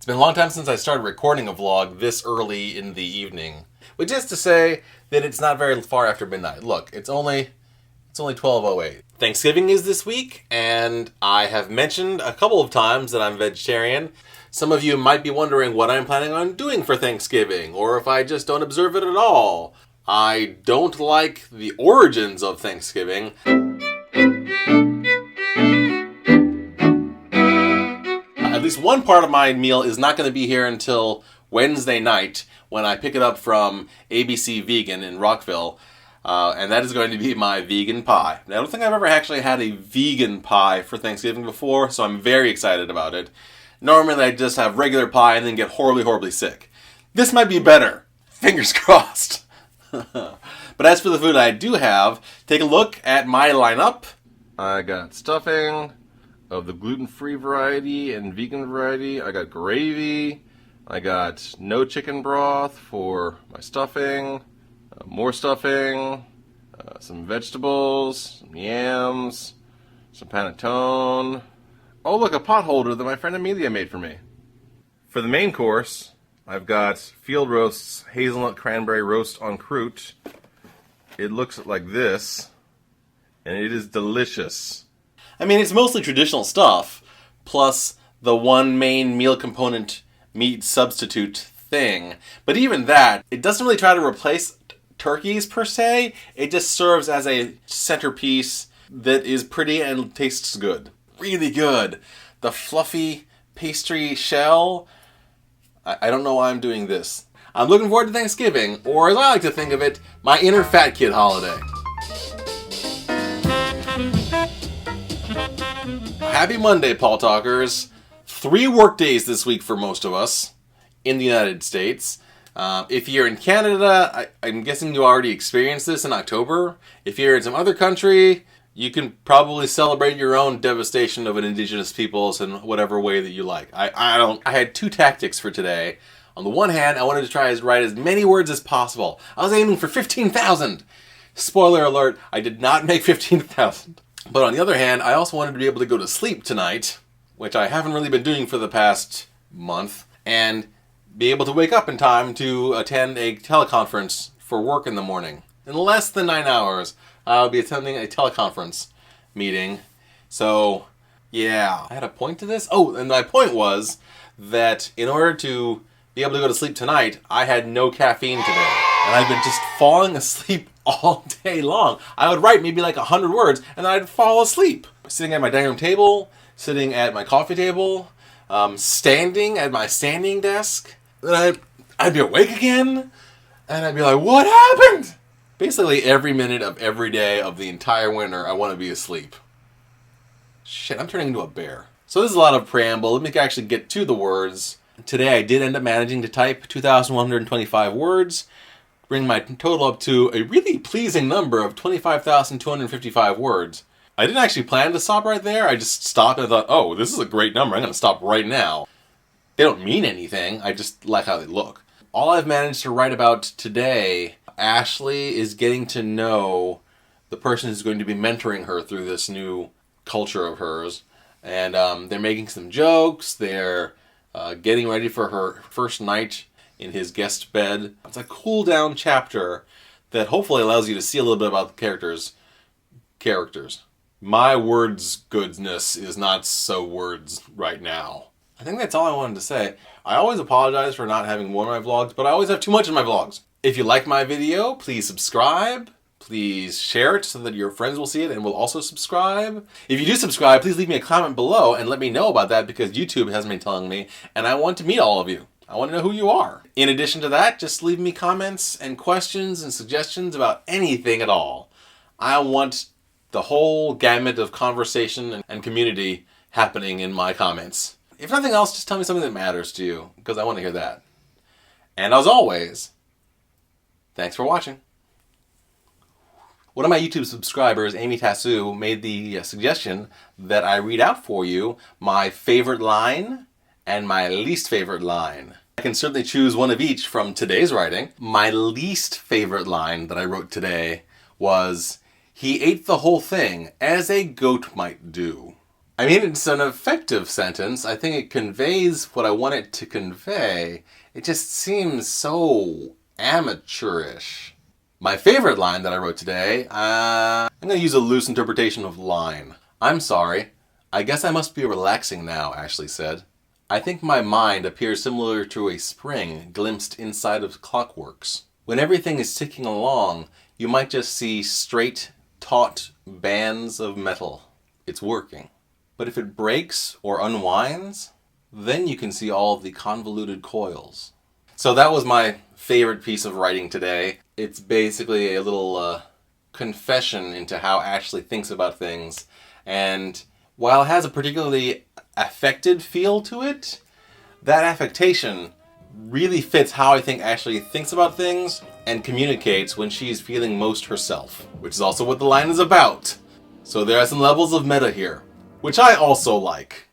been a long time since I started recording a vlog this early in the evening, which is to say that it's not very far after midnight. Look, it's only 12:08. Thanksgiving is this week, and I have mentioned a couple of times that I'm vegetarian. Some of you might be wondering what I'm planning on doing for Thanksgiving, or if I just don't observe it at all. I don't like the origins of Thanksgiving. At least one part of my meal is not going to be here until Wednesday night when I pick it up from ABC Vegan in Rockville. And that is going to be my vegan pie. Now, I don't think I've ever actually had a vegan pie for Thanksgiving before, so I'm very excited about it. Normally, I just have regular pie and then get horribly, horribly sick. This might be better. Fingers crossed. But as for the food I do have, take a look at my lineup. I got stuffing of the gluten-free variety and vegan variety. I got gravy. I got no chicken broth for my stuffing. More stuffing. Some vegetables. Some yams. Some panettone. Oh, look, a pot holder that my friend Amelia made for me. For the main course, I've got Field Roast's hazelnut cranberry roast en croûte. It looks like this, and it is delicious. I mean, it's mostly traditional stuff, plus the one main meal component meat substitute thing. But even that, it doesn't really try to replace turkeys per se. It just serves as a centerpiece that is pretty and tastes good. Really good. The fluffy pastry shell. I don't know why I'm doing this. I'm looking forward to Thanksgiving, or as I like to think of it, my inner fat kid holiday. Happy Monday, Paul Talkers. 3 work days this week for most of us in the United States. If you're in Canada, I'm guessing you already experienced this in October. If you're in some other country, you can probably celebrate your own devastation of an indigenous peoples in whatever way that you like. I had 2 tactics for today. On the one hand, I wanted to try to write as many words as possible. I was aiming for 15,000. Spoiler alert, I did not make 15,000. But on the other hand, I also wanted to be able to go to sleep tonight, which I haven't really been doing for the past month, and be able to wake up in time to attend a teleconference for work in the morning. In less than 9 hours, I'll be attending a teleconference meeting. So, yeah, I had a point to this. Oh, and my point was that in order to be able to go to sleep tonight, I had no caffeine today. And I've been just falling asleep all day long. I would write maybe like 100 words, and I'd fall asleep. Sitting at my dining room table, sitting at my coffee table, standing at my standing desk. Then I'd be awake again, and I'd be like, what happened? Basically, every minute of every day of the entire winter, I want to be asleep. Shit, I'm turning into a bear. So this is a lot of preamble. Let me actually get to the words. Today, I did end up managing to type 2,125 words, bring my total up to a really pleasing number of 25,255 words. I didn't actually plan to stop right there. I just stopped and I thought, oh, this is a great number. I'm going to stop right now. They don't mean anything. I just like how they look. All I've managed to write about today, Ashley is getting to know the person who's going to be mentoring her through this new culture of hers. And they're making some jokes. They're getting ready for her first night in his guest bed. It's a cool down chapter that hopefully allows you to see a little bit about the characters. My words goodness is not so words right now. I think that's all I wanted to say. I always apologize for not having more in my vlogs, but I always have too much in my vlogs. If you like my video, please subscribe. Please share it so that your friends will see it and will also subscribe. If you do subscribe, please leave me a comment below and let me know about that because YouTube hasn't been telling me, and I want to meet all of you. I want to know who you are. In addition to that, just leave me comments and questions and suggestions about anything at all. I want the whole gamut of conversation and community happening in my comments. If nothing else, just tell me something that matters to you, because I want to hear that. And as always, thanks for watching. One of my YouTube subscribers, amytasu, made the suggestion that I read out for you my favorite line and my least favorite line. I can certainly choose one of each from today's writing. My least favorite line that I wrote today was, "He ate the whole thing, as a goat might do." I mean, it's an effective sentence. I think it conveys what I want it to convey. It just seems so amateurish. My favorite line that I wrote today, I'm going to use a loose interpretation of line. I'm sorry. I guess I must be relaxing now, Ashley said. I think my mind appears similar to a spring glimpsed inside of clockworks. When everything is ticking along, you might just see straight, taut bands of metal. It's working. But if it breaks or unwinds, then you can see all of the convoluted coils. So that was my favorite piece of writing today. It's basically a little confession into how Ashley thinks about things. And while it has a particularly affected feel to it, that affectation really fits how I think Ashley thinks about things and communicates when she's feeling most herself, which is also what the line is about. So there are some levels of meta here, which I also like.